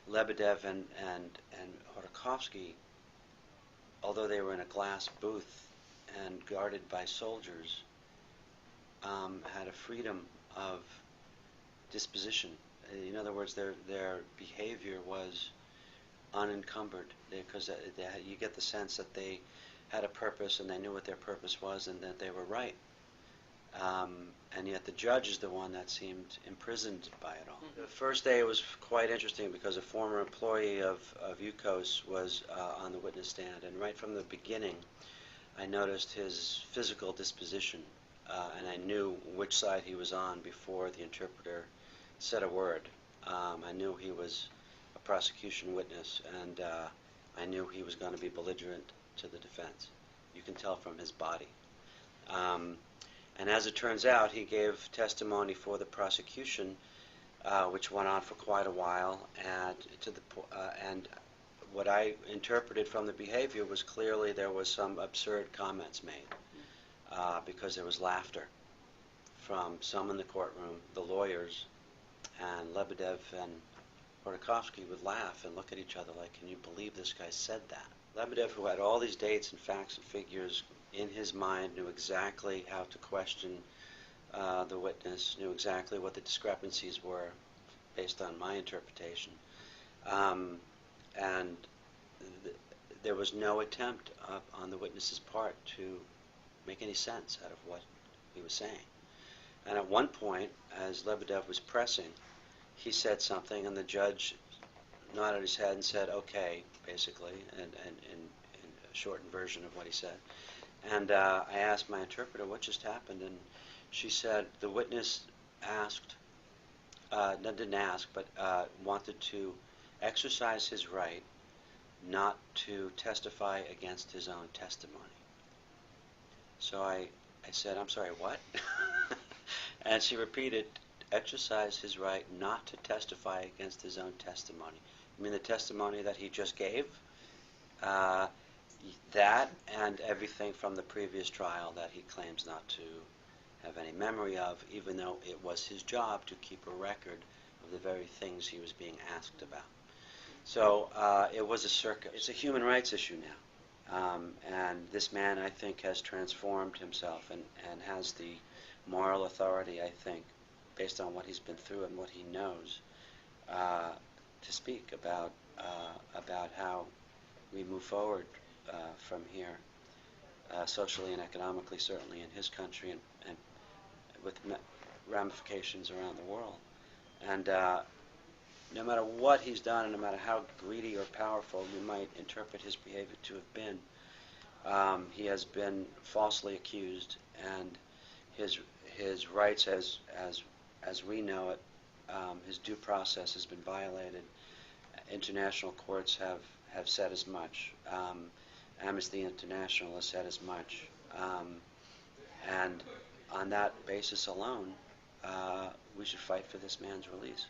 Lebedev and Khodorkovsky, although they were in a glass booth and guarded by soldiers, had a freedom of disposition. In other words, their behavior was unencumbered, because you get the sense that they had a purpose and they knew what their purpose was and that they were right. And yet the judge is the one that seemed imprisoned by it all. The first day was quite interesting because a former employee of UCOS was on the witness stand, and right from the beginning I noticed his physical disposition, and I knew which side he was on before the interpreter said a word. I knew he was a prosecution witness, and I knew he was going to be belligerent to the defense. You can tell from his body. And as it turns out, he gave testimony for the prosecution, which went on for quite a while, and what I interpreted from the behavior was clearly there was some absurd comments made, because there was laughter from some in the courtroom, the lawyers, and Lebedev and Khodorkovsky would laugh and look at each other like, can you believe this guy said that? Lebedev, who had all these dates and facts and figures in his mind, knew exactly how to question the witness, knew exactly what the discrepancies were based on my interpretation. And there was no attempt on the witness's part to make any sense out of what he was saying. And at one point, as Lebedev was pressing, he said something, and the judge nodded his head and said, okay, basically, and in a shortened version of what he said. And I asked my interpreter, what just happened? And she said, the witness asked, didn't ask, but wanted to exercise his right not to testify against his own testimony. So I said, I'm sorry, what? And she repeated, exercise his right not to testify against his own testimony. You mean the testimony that he just gave? That and everything from the previous trial that he claims not to have any memory of, even though it was his job to keep a record of the very things he was being asked about. So it was a circus. It's a human rights issue now. And this man, I think, has transformed himself and has the moral authority, I think, based on what he's been through and what he knows, to speak about how we move forward from here, socially and economically, certainly in his country, and with ramifications around the world. And no matter what he's done, and no matter how greedy or powerful you might interpret his behavior to have been, he has been falsely accused, and his rights as we know it, his due process has been violated. International courts have said as much. Amnesty International has said as much. And on that basis alone, we should fight for this man's release.